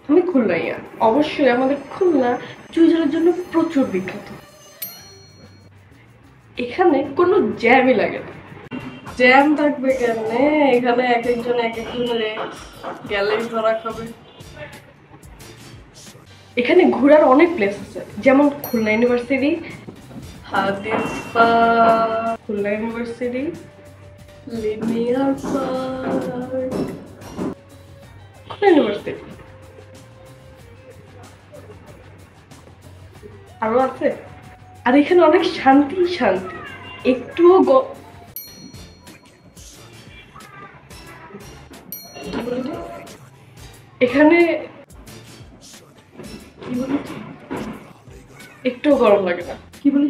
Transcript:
আমি খুলনাইয়া। অবশ্যই আমাদের খুলনা চুইঝালের জন্য প্রচুর বিখ্যাত। এখানে কোনো জ্যামই লাগে না। জ্যাম থাকবে কেমনে? এখানে এক একজন এক একজনের গ্যালারি ধরা খাবে। এখানে ঘোরার অনেক প্লেস আছে, যেমন খুলনা ইউনিভার্সিটি, হাদিস park, Khulna university, linear park, Khulna university আরো আছে। আর এখানে অনেক শান্তি শান্তি, একটুও এখানে কি বলি একটুও গরম লাগে না। কি বলি